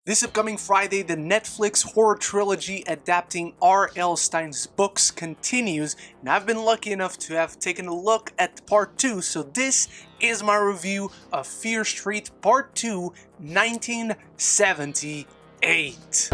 This upcoming Friday, the Netflix horror trilogy adapting R.L. Stine's books continues, and I've been lucky enough to have taken a look at part 2, so this is my review of Fear Street Part 2, 1978.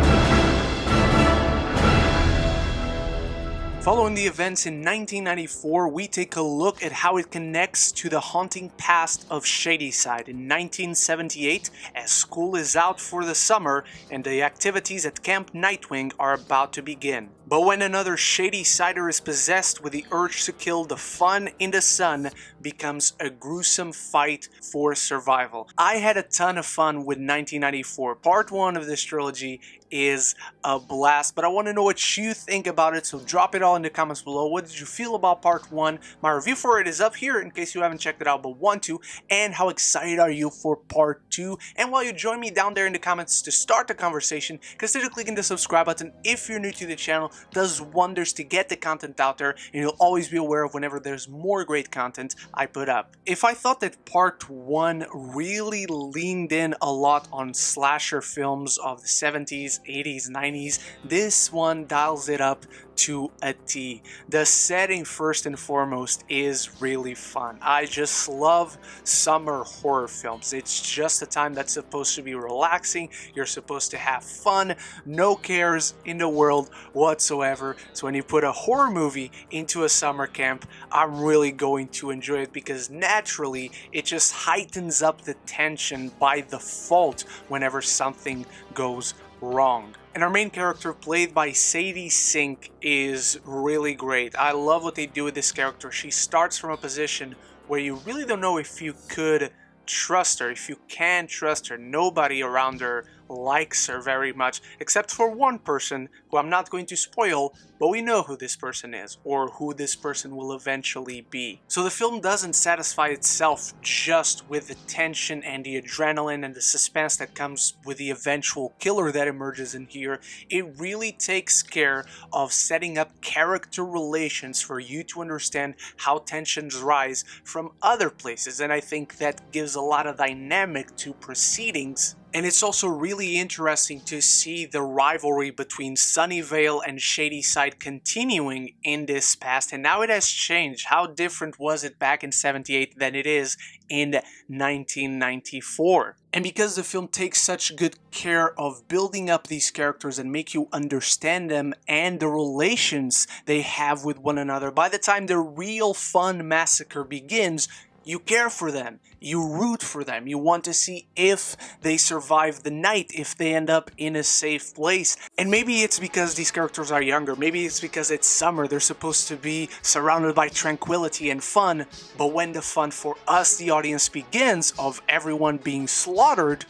Following the events in 1994, we take a look at how it connects to the haunting past of Shadyside in 1978, as school is out for the summer and the activities at Camp Nightwing are about to begin. But when another Shadysider is possessed with the urge to kill, the fun in the sun becomes a gruesome fight for survival. I had a ton of fun with 1994. Part 1 of this trilogy is a blast, but I want to know what you think about it, so drop it all in the comments below. What did you feel about part 1? My review for it is up here in case you haven't checked it out but want to, and how excited are you for part 2? And while you join me down there in the comments to start the conversation, consider clicking the subscribe button if you're new to the channel. It does wonders to get the content out there, and you'll always be aware of whenever there's more great content I put up. If I thought that part 1 really leaned in a lot on slasher films of the 70s, 80s, 90s, this one dials it up to a T. The setting, first and foremost, is really fun. I just love summer horror films. It's just a time that's supposed to be relaxing. You're supposed to have fun, no cares in the world whatsoever. So when you put a horror movie into a summer camp, I'm really going to enjoy it because naturally it just heightens up the tension by default whenever something goes wrong. And our main character, played by Sadie Sink, is really great. I love what they do with this character. She starts from a position where you really don't know if you could trust her, if you can trust her. Nobody around her likes her very much, except for one person who I'm not going to spoil, but we know who this person is, or who this person will eventually be. So the film doesn't satisfy itself just with the tension and the adrenaline and the suspense that comes with the eventual killer that emerges in here. It really takes care of setting up character relations for you to understand how tensions rise from other places, and I think that gives a lot of dynamic to proceedings. And it's also really interesting to see the rivalry between Sunnyvale and Shadyside continuing in this past, and now it has changed. How different was it back in 78 than it is in 1994? And because the film takes such good care of building up these characters and make you understand them and the relations they have with one another, by the time the real fun massacre begins, you care for them, you root for them, you want to see if they survive the night, if they end up in a safe place. And maybe it's because these characters are younger, maybe it's because it's summer, they're supposed to be surrounded by tranquility and fun, but when the fun for us, the audience, begins of everyone being slaughtered,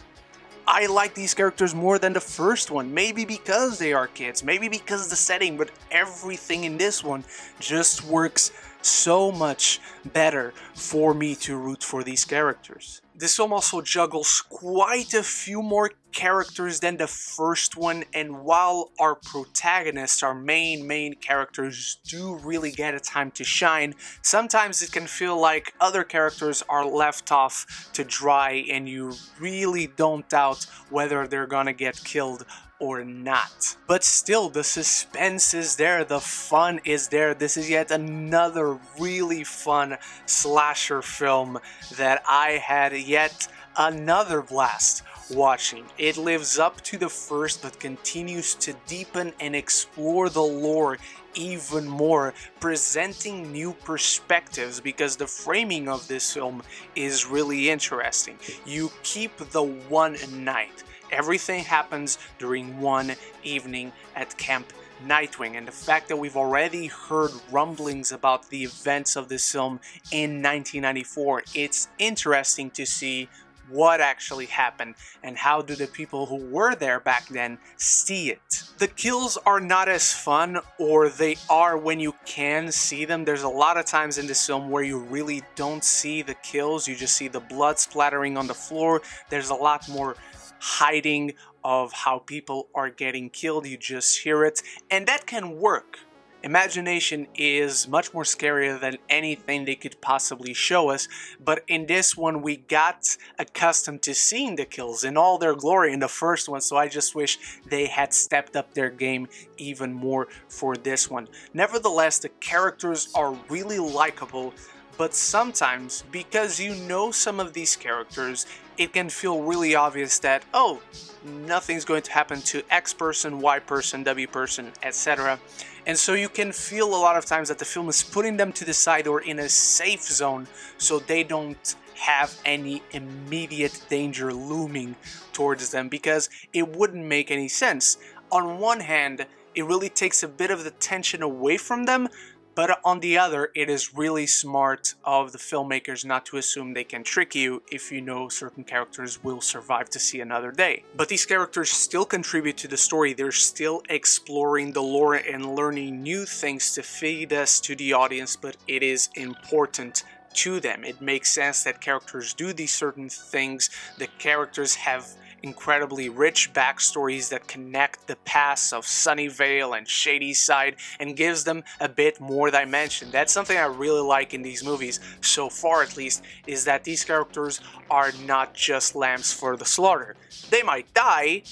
I like these characters more than the first one. Maybe because they are kids, maybe because the setting, but everything in this one just works so much better for me to root for these characters. This film also juggles quite a few more characters than the first one, and while our protagonists, our main characters, do really get a time to shine, sometimes it can feel like other characters are left off to dry and you really don't doubt whether they're gonna get killed or not. But still, the suspense is there, the fun is there. This is yet another really fun slasher film that I had yet another blast watching. It lives up to the first but continues to deepen and explore the lore even more, presenting new perspectives because the framing of this film is really interesting. You keep the one night. Everything happens during one evening at Camp Nightwing, and the fact that we've already heard rumblings about the events of this film in 1994, it's interesting to see what actually happened and how do the people who were there back then see it. The kills are not as fun, or they are when you can see them. There's a lot of times in this film where you really don't see the kills, you just see the blood splattering on the floor. There's a lot more hiding of how people are getting killed, you just hear it, and that can work. imagination is much more scarier than anything they could possibly show us, but in this one we got accustomed to seeing the kills in all their glory in the first one, so I just wish they had stepped up their game even more for this one. Nevertheless, the characters are really likable, but sometimes, because you know some of these characters, it can feel really obvious that, oh, nothing's going to happen to X person, Y person, W person, etc. And so you can feel a lot of times that the film is putting them to the side or in a safe zone so they don't have any immediate danger looming towards them, because it wouldn't make any sense. On one hand, it really takes a bit of the tension away from them, but on the other, it is really smart of the filmmakers not to assume they can trick you if you know certain characters will survive to see another day. But these characters still contribute to the story. They're still exploring the lore and learning new things to feed us to the audience, but it is important to them. It makes sense that characters do these certain things. The characters have incredibly rich backstories that connect the pasts of Sunnyvale and Shadyside and gives them a bit more dimension. That's something I really like in these movies, so far at least, is that these characters are not just lambs for the slaughter. They might die,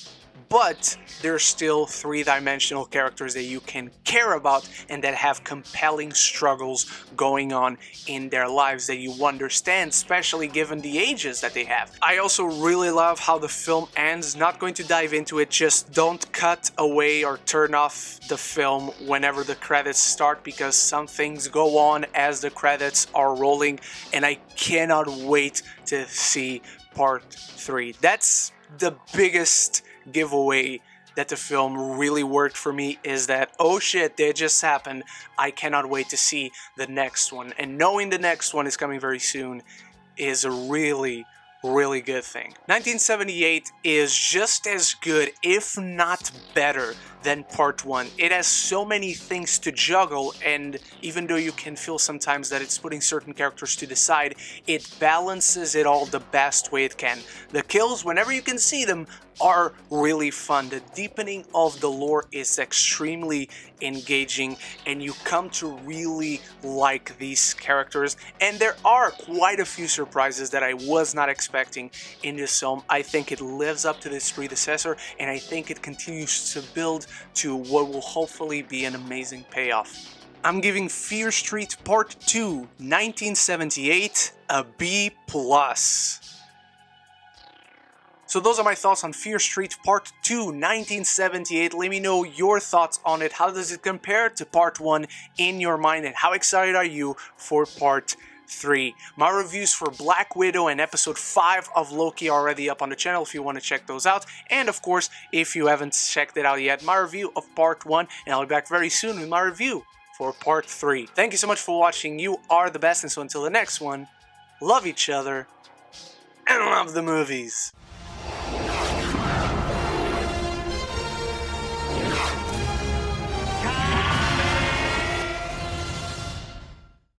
but they're still three-dimensional characters that you can care about and that have compelling struggles going on in their lives that you understand, especially given the ages that they have. I also really love how the film ends. Not going to dive into it, just don't cut away or turn off the film whenever the credits start, because some things go on as the credits are rolling, and I cannot wait to see part 3. That's the biggest giveaway that the film really worked for me, is that, oh shit, that just happened. I cannot wait to see the next one. And knowing the next one is coming very soon is a really good thing. 1978 is just as good, if not better, than part 1. It has so many things to juggle, and even though you can feel sometimes that it's putting certain characters to the side, it balances it all the best way it can. The kills, whenever you can see them, are really fun. The deepening of the lore is extremely engaging, and you come to really like these characters, and there are quite a few surprises that I was not expecting in this film. I think it lives up to its predecessor, and I think it continues to build to what will hopefully be an amazing payoff. I'm giving Fear Street Part 2, 1978, a B+. So those are my thoughts on Fear Street Part 2, 1978. Let me know your thoughts on it. How does it compare to Part 1 in your mind, and how excited are you for Part 3? My reviews for Black Widow and Episode 5 of Loki are already up on the channel if you want to check those out. And of course, if you haven't checked it out yet, my review of Part 1, and I'll be back very soon with my review for Part 3. Thank you so much for watching. You are the best, and so until the next one, love each other and love the movies.